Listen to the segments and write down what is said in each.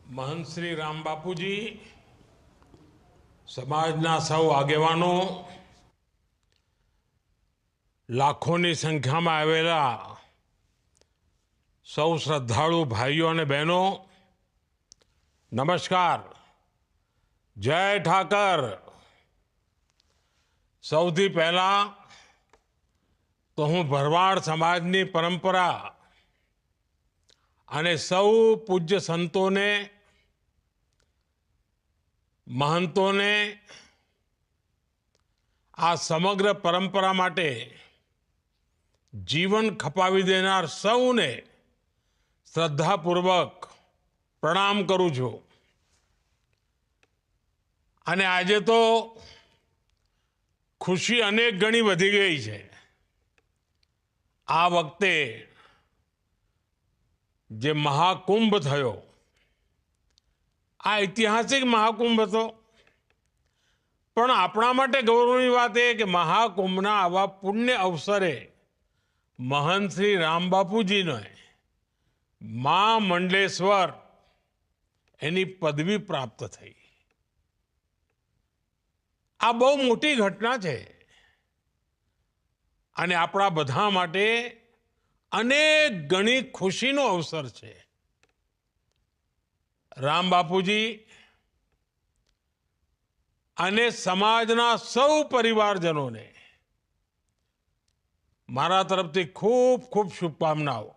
महंत श्री राम बापूजी, समाजना सौ आगेवानो, लाखों संख्या में आवेला सौ श्रद्धालु भाईओ ने बहनों, नमस्कार। जय ठाकर। सौथी पहला तो हूँ भरवाड़ समाजनी परंपरा अने सौ पूज्य संतों ने, महंतों ने आ समग्र परंपरा माटे जीवन खपावी देनार सौने श्रद्धापूर्वक प्रणाम करूं छूं। अने आजे तो खुशी अनेक गणी वधी गई है। आ वखते जे महाकुंभ थयो, आ ऐतिहासिक महाकुंभ हतो, पण आपणा माटे गौरवनी वात ए के महाकुंभना आवा पुण्य अवसरे महंत श्री राम बापूजी ने मां मंडलेश्वर एनी पदवी प्राप्त थई। आ बहु मोटी घटना है अने आपणा बधा माटे अनेक गणी खुशीनो अवसर है। राम बापूजी अने समाजना सौ परिवारजनों ने मारा तरफथी खूब खूब शुभकामनाओं।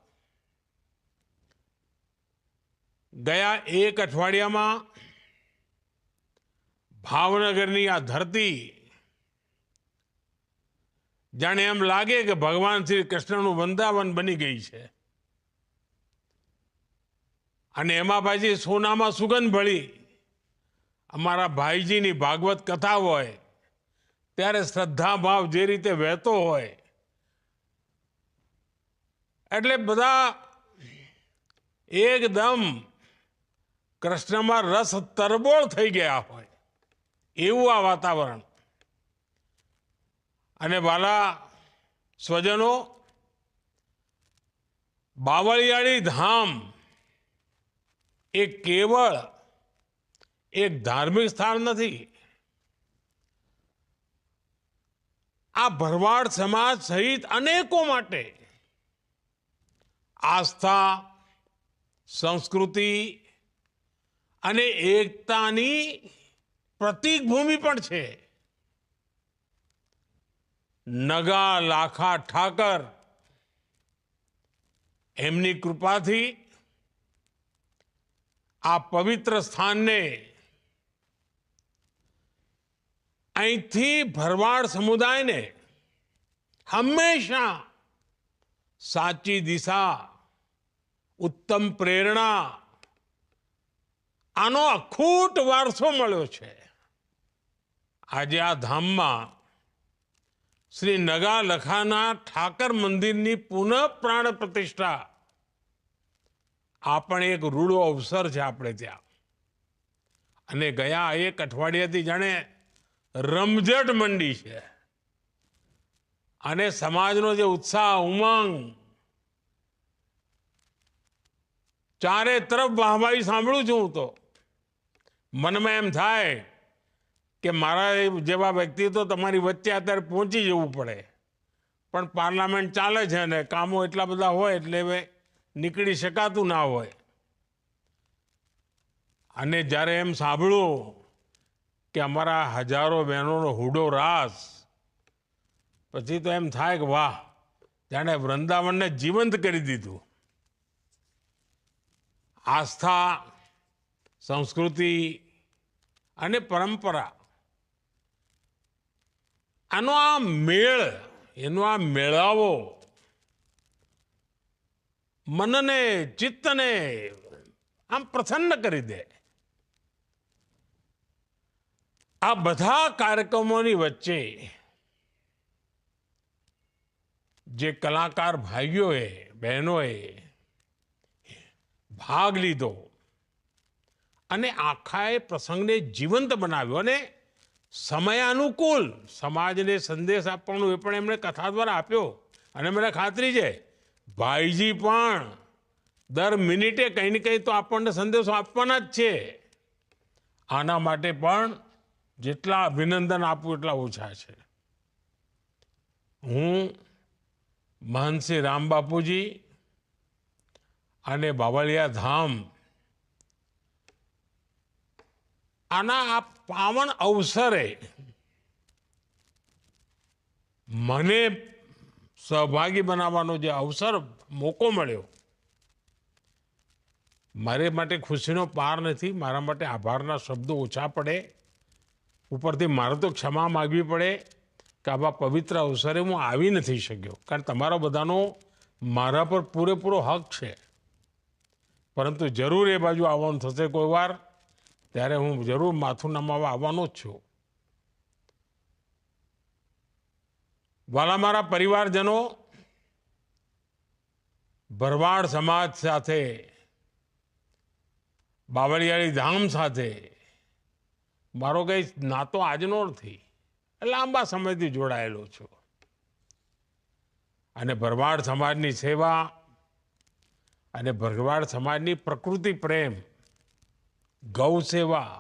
गया एक अठवाडिया में भावनगरनी आ धरती जाने एम लागे कि भगवान श्री कृष्णनु वृंदावन बनी गई है। अने एमां पाછી सोनामां सुगंध भળી अमारा भाईजीनी भागवत कथा होय त्यारे श्रद्धा भाव जे रीते वहेतो होय एटले बधा एकदम कृष्णमां रस तरबोळ थई गया होय एवुं आ वातावरण। अने वाला स्वजनों, बावळियाळी धाम एक केवल एक धार्मिक स्थान नहीं। आ भरवाड़ समाज सहित अनेकों माटे आस्था, संस्कृति अने एकतानी प्रतीक भूमि पण छे। नगा लाखा ठाकर एमनी कृपा थी आ पवित्र स्थान ने अहींथी भरवाड़ समुदाय ने हमेशा साची दिशा, उत्तम प्रेरणा आनो अखूट वारसो मळ्यो छे। आज आ धाम में श्री नगा लखाना ठाकर मंदिर की पुनः प्राण प्रतिष्ठा आपण एक रूड़ो अवसर है। आपणे त्या अने गया एक अठवाडियाथी जाने रमझट मंडी है अने समाजनो जे उत्साह उमंग चारे तरफ वाहवाही सांभळुं छुं तो मन में एम थाय कि मारा जेवा व्यक्ति तो तमारी वच्चे अत्यारे पहोंची जवुं पड़े, पण पार्लामेंट चाले छे ने कामो एटला बधा होय एटले हवे નીકળી શકાતું ના હોય। અને જ્યારે એમ સાંભળ્યું કે અમારા હજારો બહેનોનો હુડો રાસ, પછી તો એમ થાય કે વાહ, જાણે વૃંદાવનને જીવંત કરી દીધું। આસ્થા, સંસ્કૃતિ અને પરંપરા આનો આ મેળ, એનો આ મેળાવો मन ने चित्त ने आम प्रसन्न करी दे। आ बधा कार्यक्रमों की वच्चे जे कलाकार भाईओ बहनों भाग लीधो अने आखाए प्रसंग ने जीवंत बनाव्यो अने समयानुकूल समाज ने संदेश आपवानो ए पण एमणे कथा द्वारा आप्यो। अने मने खातरी छे भाईजी पण દર મિનિટે કંઈ ને કંઈ તો આપણને સંદેશો આપવાના જ છે. આના માટે પણ જેટલા અભિનંદન આપું એટલા ઓછા છે. હું મહંત શ્રી રામ બાપુજી અને બાવળિયા ધામ આના આ પાવન અવસરે મને સહભાગી બનાવવાનો જે અવસર મોકો મળ્યો, મારે માટે ખુશીનો પાર નથી. મારા માટે આભારના શબ્દો ઓછા પડે. ઉપરથી મારે તો ક્ષમા માગવી પડે કે આવા પવિત્ર અવસરે હું આવી નથી શક્યો, કારણ તમારો બધાનો મારા પર પૂરેપૂરો હક છે. પરંતુ જરૂર એ બાજુ આવવાનું થશે કોઈ વાર, ત્યારે હું જરૂર માથું નમાવા આવવાનો જ છું. વાલા મારા પરિવારજનો, ભરવાડ સમાજ સાથે, બાવળિયાળી ધામ સાથે મારો કંઈ નાતો આજનો નથી, લાંબા સમયથી જોડાયેલો છું. અને ભરવાડ સમાજની સેવા અને ભરવાડ સમાજની પ્રકૃતિ પ્રેમ, ગૌ સેવા,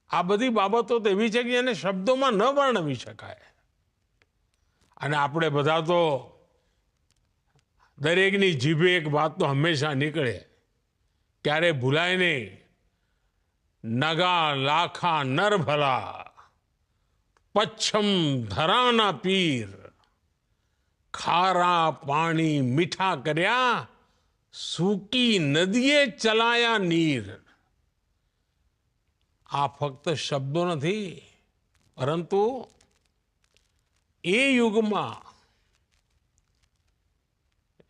આ બધી બાબતો તો એવી છે કે એને શબ્દોમાં ન વર્ણવી શકાય. અને આપણે બધા તો દરેકની જીભે એક વાત તો હંમેશા નીકળે, ક્યારે ભૂલાય નહીં, નગા લાખા નર ભલા, પચ્છમ ધરાના પીર, ખારા પાણી મીઠા કર્યા, સૂકી નદીએ ચલાયા નીર. આ ફક્ત શબ્દો નથી, પરંતુ એ યુગમાં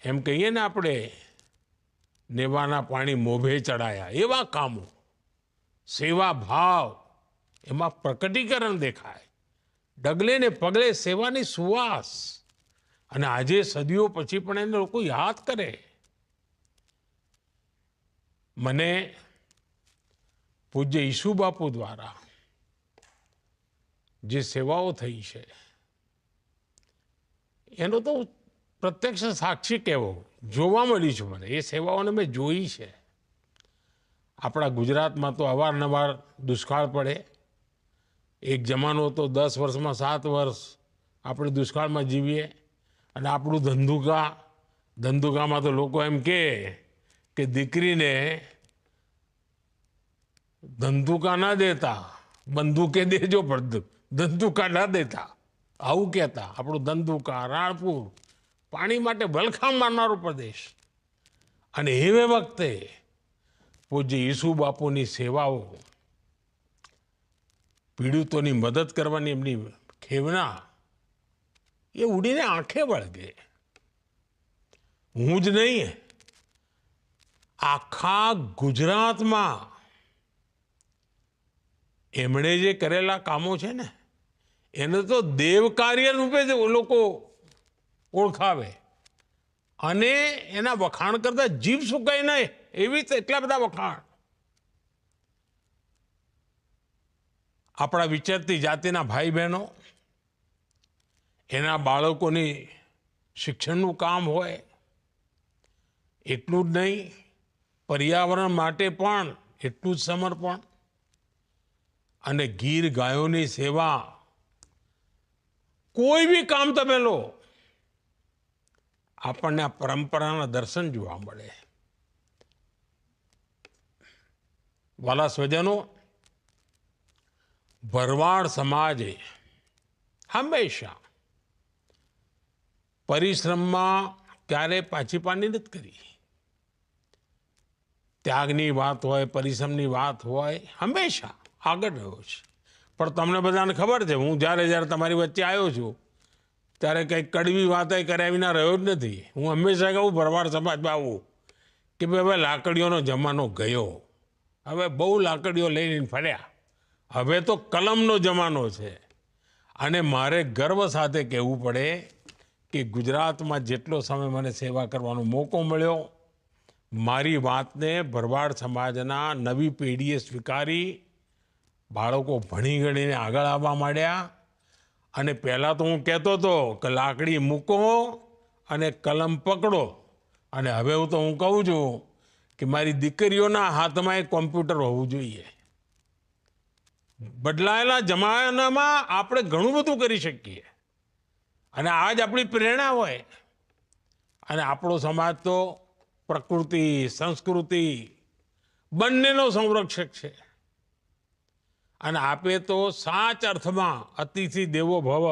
એમ કહીએ ને આપણે, નેવાના પાણી મોભે ચડાયા, એવા કામો, સેવા ભાવ એમાં પ્રકટીકરણ દેખાય. ડગલે ને પગલે સેવાની સુવાસ. અને આજે સદીઓ પછી પણ એને લોકો યાદ કરે. મને પૂજ્ય ઈસુ બાપુ દ્વારા જે સેવાઓ થઈ છે એનો તો પ્રત્યક્ષ સાક્ષી કહેવો, જોવા મળી છે મને. એ સેવાઓને મેં જોઈ છે. આપણા ગુજરાતમાં તો અવારનવાર દુષ્કાળ પડે. એક જમાનો તો 10 વર્ષમાં 7 વર્ષ આપણે દુષ્કાળમાં જીવીએ. અને આપણું ધંધુકામાં તો લોકો એમ કે દીકરીને ધંધુકા ના દેતા, બંદૂકે દેજો પણ ધંધુકા ના દેતા, આવું કહેતા. આપણું ધંધુકા, રાણપુર પાણી માટે વલખામ મારનારો પ્રદેશ. અને એવે વખતે પૂજ્ય ઈસુ બાપુની સેવાઓ, પીડિતોની મદદ કરવાની એમની ખેવના, એ ઉડીને આંખે વળગે. હું જ નહીં, આખા ગુજરાતમાં એમણે જે કરેલા કામો છે ને, એને તો દેવ કાર્ય રૂપે લોકો ઓળખાવે. અને એના વખાણ કરતા જીભ સુકાય નહીં, એવી એટલા બધા વખાણ. આપણા વિચરતી જાતિના ભાઈ બહેનો, એના બાળકોની શિક્ષણનું કામ હોય, એટલું જ નહીં, પર્યાવરણ માટે પણ એટલું જ સમર્પણ. અને ગીર ગાયોની સેવા, કોઈ બી કામ તમે લો, આપણને આ પરંપરાના દર્શન જોવા મળે. વાલા સ્વજનો, ભરવાડ સમાજે હંમેશા પરિશ્રમમાં ક્યારે પાછી પાની નથી કરી. ત્યાગની વાત હોય, પરિશ્રમની વાત હોય, હંમેશા આગળ રહ્યો છે. પણ તમને બધાને ખબર છે, હું જ્યારે તમારી વચ્ચે આવ્યો છું ત્યારે કંઈક કડવી વાત કર્યા વિના રહ્યો જ નથી. હું હંમેશા કહું ભરવાડ સમાજમાં આવું કે ભાઈ હવે લાકડીઓનો જમાનો ગયો, હવે બહુ લાકડીઓ લઈને ફર્યા, હવે તો કલમનો જમાનો છે. અને મારે ગર્વ સાથે કહેવું પડે કે ગુજરાતમાં જેટલો સમય મને સેવા કરવાનો મોકો મળ્યો, મારી વાતને ભરવાડ સમાજના નવી પેઢીએ સ્વીકારી, બાળકો ભણી ગણીને આગળ આવવા માંડ્યા. અને પહેલાં તો હું કહેતો હતો કે લાકડી મૂકો અને કલમ પકડો અને હવે તો હું કહું છું કે મારી દીકરીઓના હાથમાં એક કોમ્પ્યુટર હોવું જોઈએ. બદલાયેલા જમાનામાં આપણે ઘણું બધું કરી શકીએ અને આ જ આપણી પ્રેરણા હોય. અને આપણો સમાજ તો પ્રકૃતિ સંસ્કૃતિ બંનેનો સંરક્ષક છે. અને આપે તો સાચ અર્થમાં અતિથિ દેવો ભવ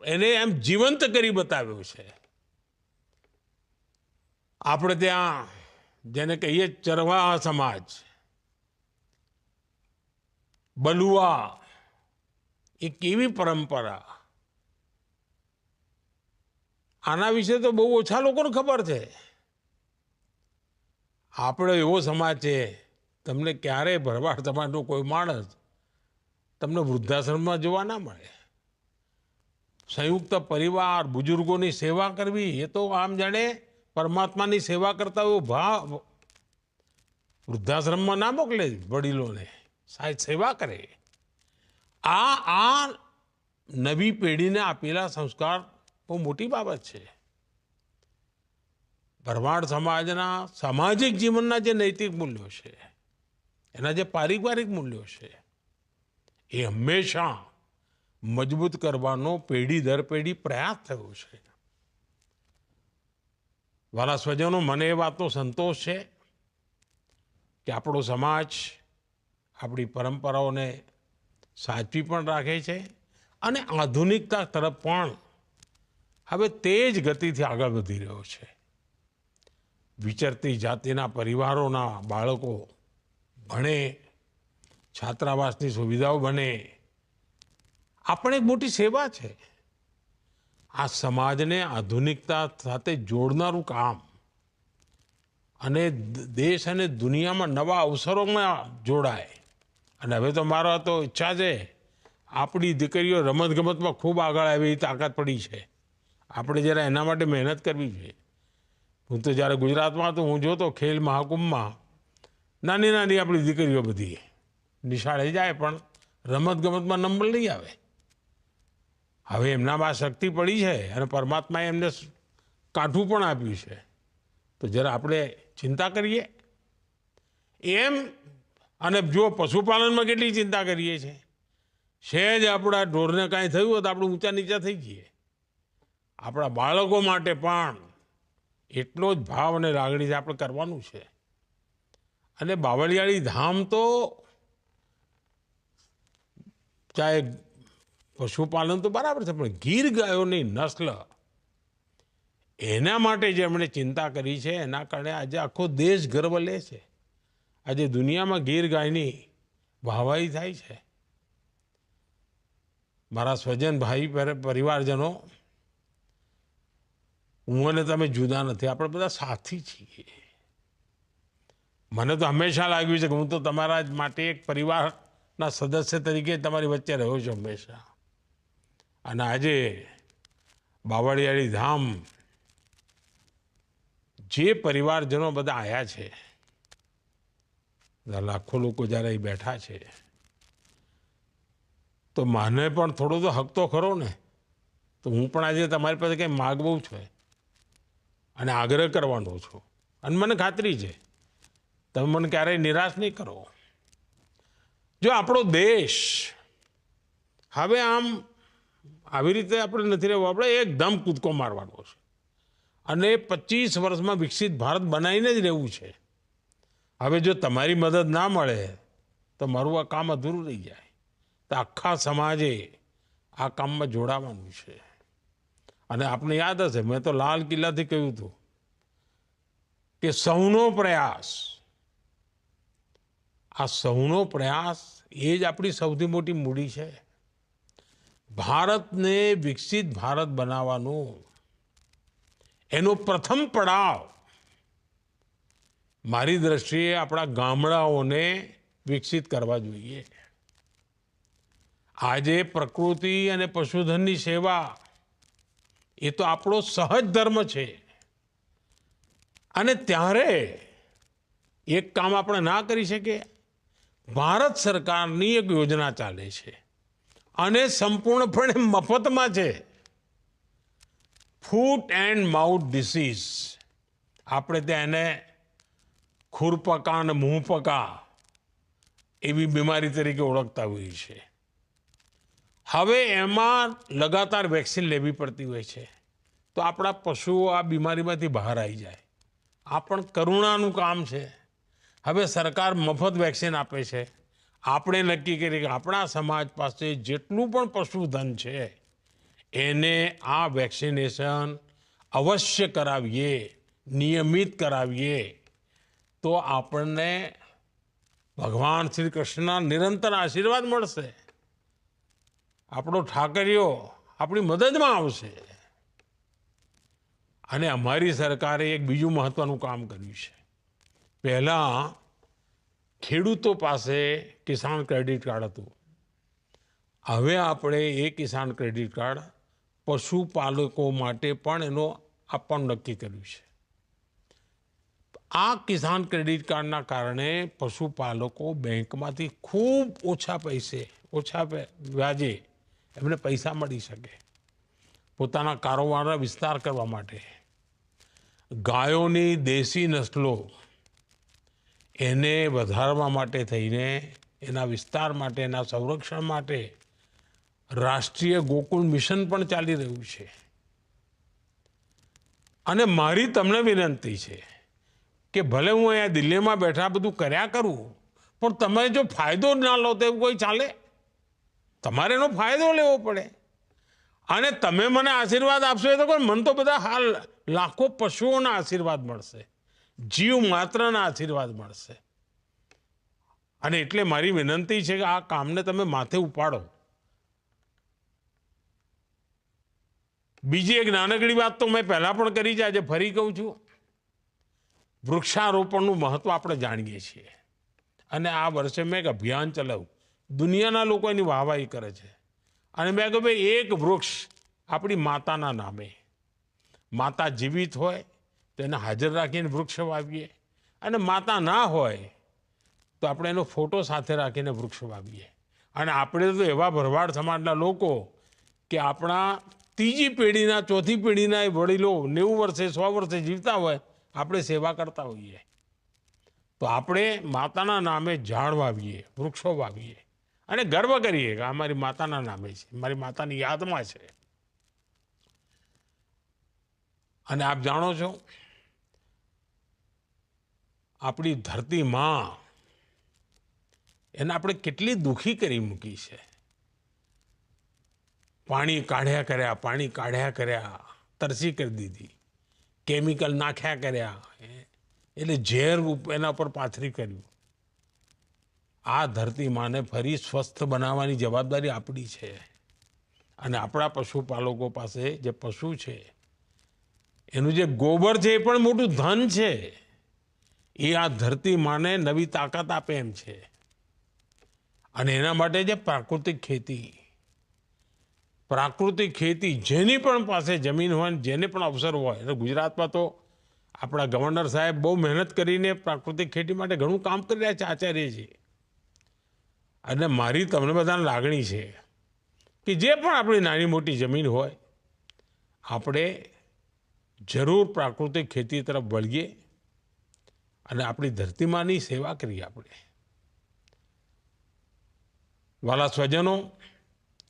એને એમ જીવંત કરી બતાવ્યું છે. આપણે ત્યાં જેને કહીએ ચરવાહ સમાજ, બલુઆ, એ કેવી પરંપરા, આના વિશે તો બહુ ઓછા લોકોને ખબર છે. આપણો એવો સમાજ છે, તમને ક્યારેય ભરવાડ સમાજનો કોઈ માણસ તમને વૃદ્ધાશ્રમમાં જોવા ના મળે. સંયુક્ત પરિવાર, બુજુર્ગોની સેવા કરવી, એ તો આમ જાણે પરમાત્માની સેવા કરતા એવો ભાવ. વૃદ્ધાશ્રમમાં ના મોકલે વડીલોને, સાહેબ સેવા કરે. આ નવી પેઢીને આપેલા સંસ્કાર બહુ મોટી બાબત છે. ભરવાડ સમાજના સામાજિક જીવનના જે નૈતિક મૂલ્યો છે, એના જે પારિવારિક મૂલ્યો છે, એ હંમેશા મજબૂત કરવાનો પેઢી દર પેઢી પ્રયાસ થયો છે. વાલા સ્વજનો, મને એ વાતનો સંતોષ છે કે આપણો સમાજ આપણી પરંપરાઓને સાચવી પણ રાખે છે અને આધુનિકતા તરફ પણ હવે તેજ ગતિથી આગળ વધી રહ્યો છે. વિચરતી જાતિના પરિવારોના બાળકો ભણે, છાત્રાવાસની સુવિધાઓ બને, આપણે એક મોટી સેવા છે. આ સમાજને આધુનિકતા સાથે જોડનારું કામ અને દેશ અને દુનિયામાં નવા અવસરોમાં જોડાય. અને હવે તો મારો તો ઈચ્છા છે, આપણી દીકરીઓ રમતગમતમાં ખૂબ આગળ આવે એવી તાકાત પડી છે. આપણે જરા એના માટે મહેનત કરવી જોઈએ. હું તો જ્યારે ગુજરાતમાં હતો, હું જોતો ખેલ મહાકુંભમાં નાની નાની આપણી દીકરીઓ બધી નિશાળે જાય પણ રમતગમતમાં નંબર નહીં આવે. હવે એમનામાં શક્તિ પડી છે અને પરમાત્માએ એમને કાઠું પણ આપ્યું છે. તો જરા આપણે ચિંતા કરીએ એમ. અને જો પશુપાલનમાં કેટલી ચિંતા કરીએ છીએ. સહેજ આપણા ઢોરને કાંઈ થયું હોય તો આપણે ઊંચા નીચા થઈ જઈએ. આપણા બાળકો માટે પણ એટલો જ ભાવ અને લાગણી આપણે કરવાનું છે. અને બાવળિયાળી ધામ તો ચાહે પશુપાલન તો બરાબર છે, પણ ગીર ગાયોની નસ્લ એના માટે જે એમણે ચિંતા કરી છે, એના કારણે આજે આખો દેશ ગર્વ લે છે. આજે દુનિયામાં ગીર ગાયની વાહવાહી થાય છે. મારા સ્વજન ભાઈ પરિવારજનો, હું અને તમે જુદા નથી, આપણે બધા સાથી છીએ. મને તો હંમેશા લાગ્યું છે કે હું તો તમારા જ માટે એક પરિવારના સદસ્ય તરીકે તમારી વચ્ચે રહ્યો છું હંમેશા. અને આજે બાવળિયાળી ધામ જે પરિવારજનો બધા આવ્યા છે, લાખો લોકો જ્યારે અહીં બેઠા છે, તો મને પણ થોડો તો હક તો ખરો ને. તો હું પણ આજે તમારી પાસે કંઈ માગવું છે અને આગ્રહ કરવાનો છું. અને મને ખાતરી છે તમે મને ક્યારેય નિરાશ નહીં કરો. જો આપણો દેશ હવે આમ આવી રીતે આપણે નથી રહેવું, આપણે એકદમ કૂદકો મારવાનો છે અને 25 વર્ષમાં વિકસિત ભારત બનાવીને જ રહેવું છે. હવે જો તમારી મદદ ના મળે તો મારું આ કામ અધૂરું રહી જાય. તો આખા સમાજે આ કામમાં જોડાવાનું છે. અને આપને યાદ હશે, મેં તો લાલ કિલ્લાથી કહ્યું હતું કે સૌનો પ્રયાસ, આ સૌનો પ્રયાસ એ જ આપણી સૌથી મોટી મૂડી છે. ભારતને વિકસિત ભારત બનાવવાનું એનો પ્રથમ પડાવ મારી દ્રષ્ટિએ આપણા ગામડાઓને વિકસિત કરવા જોઈએ. આજે પ્રકૃતિ અને પશુધનની સેવા એ તો આપણો સહજ ધર્મ છે. અને ત્યારે એક કામ આપણે ના કરી શકીએ. ભારત સરકારની એક યોજના ચાલે છે અને સંપૂર્ણપણે મફતમાં છે. ફૂટ એન્ડ માઉથ ડિસીઝ, આપણે ત્યાં એને ખુરપકા અને મુંહપકા એવી બીમારી તરીકે ઓળખતા હોઈએ છીએ. હવે એમાં લગાતાર વેક્સિન લેવી પડતી હોય છે, તો આપણા પશુઓ આ બીમારીમાંથી બહાર આવી જાય. આ પણ કરુણાનું કામ છે. હવે સરકાર મફત વેક્સિન આપે છે. આપણે નક્કી કરીએ કે આપણા સમાજ પાસે જેટલું પણ પશુધન છે એને આ વેક્સિનેશન અવશ્ય કરાવીએ, નિયમિત કરાવીએ, તો આપણને ભગવાન શ્રી કૃષ્ણના નિરંતર આશીર્વાદ મળશે. આપણો ઠાકરિયો આપણી મદદમાં આવશે. અને અમારી સરકારે એક બીજું મહત્વનું કામ કર્યું છે. પહેલાં ખેડૂતો પાસે કિસાન ક્રેડિટ કાર્ડ હતું. હવે આપણે એ કિસાન ક્રેડિટ કાર્ડ પશુપાલકો માટે પણ એનો આપવાનું નક્કી કર્યું છે. આ કિસાન ક્રેડિટ કાર્ડના કારણે પશુપાલકો બેંકમાંથી ખૂબ ઓછા પૈસે, ઓછા વ્યાજે એમને પૈસા મળી શકે પોતાના કારોબારના વિસ્તાર કરવા માટે. ગાયોની દેશી નસલો એને વધારવા માટે થઈને, એના વિસ્તાર માટે, એના સંરક્ષણ માટે રાષ્ટ્રીય ગોકુળ મિશન પણ ચાલી રહ્યું છે. અને મારી તમને વિનંતી છે કે ભલે હું અહીંયા દિલ્હીમાં બેઠા બધું કર્યા કરું, પણ તમે જો ફાયદો ના લો તો એવું કોઈ ચાલે? તમારે એનો ફાયદો લેવો પડે. અને તમે મને આશીર્વાદ આપશો એ તો પણ મને તો બધા હાલ લાખો પશુઓના આશીર્વાદ મળશે, જીવ માત્રના આશીર્વાદ મળશે. અને એટલે મારી વિનંતી છે કે આ કામને તમે માથે ઉપાડો. બીજી એક નાનકડી વાત તો મેં પહેલાં પણ કરી છે, આજે ફરી કહું છું. વૃક્ષારોપણનું મહત્વ આપણે જાણીએ છીએ. અને આ વર્ષે મેં એક અભિયાન ચલાવ્યું. દુનિયાના લોકો એની વાહવાહી કરે છે. અને મેં કહ્યું ભાઈ, એક વૃક્ષ આપણી માતાના નામે, માતા જીવિત હોય તો એને હાજર રાખીને વૃક્ષ વાવીએ, અને માતા ના હોય તો આપણે એનો ફોટો સાથે રાખીને વૃક્ષ વાવીએ. અને આપણે તો એવા ભરવાડ સમાજના લોકો કે આપણા ત્રીજી પેઢીના, ચોથી પેઢીના એ વડીલો 90 વર્ષે 100 વર્ષે જીવતા હોય, આપણે સેવા કરતા હોઈએ, તો આપણે માતાના નામે ઝાડ વાવીએ, વૃક્ષો વાવીએ અને ગર્વ કરીએ કે અમારી માતાના નામે છે, મારી માતાની યાદમાં છે. અને આપ જાણો છો, આપણી ધરતી માં એને આપણે કેટલી દુઃખી કરી મૂકી છે. પાણી કાઢ્યા કર્યા, તરસી કરી દીધી, કેમિકલ નાખ્યા કર્યા, એટલે ઝેર એના પર પાથરી કર્યું. આ ધરતી માને ફરી સ્વસ્થ બનાવવાની જવાબદારી આપણી છે. અને આપણા પશુપાલકો પાસે જે પશુ છે એનું જે ગોબર છે એ પણ મોટું ધન છે. એ આ ધરતી માને નવી તાકાત આપે એમ છે. અને એના માટે જે પ્રાકૃતિક ખેતી જેની પણ પાસે જમીન હોય, જેને પણ અવસર હોય, એટલે ગુજરાતમાં તો આપણા ગવર્નર સાહેબ બહુ મહેનત કરીને પ્રાકૃતિક ખેતી માટે ઘણું કામ કરી રહ્યા છે, આચાર્યજી. અને મારી તમને બધાને લાગણી છે કે જે પણ આપણી નાની મોટી જમીન હોય, આપણે જરૂર પ્રાકૃતિક ખેતી તરફ વળીએ અને આપણી ધરતીમાની સેવા કરીએ. આપણે વાલા સ્વજનો,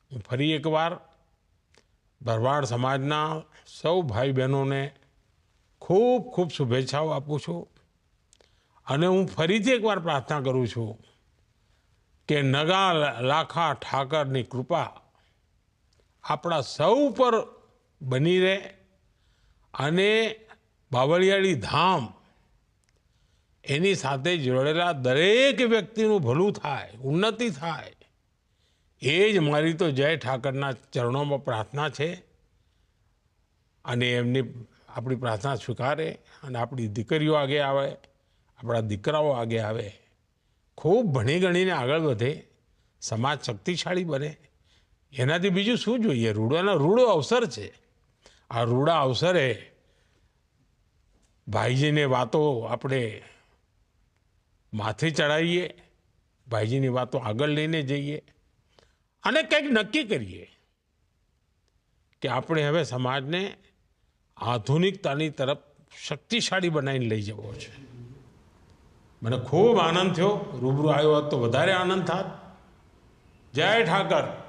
હું ફરી એકવાર ભરવાડ સમાજના સૌ ભાઈ બહેનોને ખૂબ ખૂબ શુભેચ્છાઓ આપું છું. અને હું ફરીથી એકવાર પ્રાર્થના કરું છું કે નગા લાખા ઠાકરની કૃપા આપણા સૌ પર બની રહે અને બાવળિયાળી ધામ એની સાથે જોડેલા દરેક વ્યક્તિનું ભલું થાય, ઉન્નતિ થાય. એ જ મારી તો જય ઠાકરના ચરણોમાં પ્રાર્થના છે. અને એમની આપણી પ્રાર્થના સ્વીકારે અને આપણી દીકરીઓ આગે આવે, આપણા દીકરાઓ આગે આવે, ખૂબ ભણી ગણીને આગળ વધે, સમાજ શક્તિશાળી બને. એનાથી બીજું શું જોઈએ? રૂડો અવસર છે. આ રૂડા અવસરે ભાઈજીને વાતો આપણે માથે ચડાવીએ, ભાઈજીની વાતો આગળ લઈને જઈએ અને કંઈક નક્કી કરીએ કે આપણે હવે સમાજને આધુનિકતાની તરફ શક્તિશાળી બનાવીને લઈ જવો છે. મને ખૂબ આનંદ થયો. રૂબરૂ આવ્યો હોત તો વધારે આનંદ થાત. જય ઠાકર.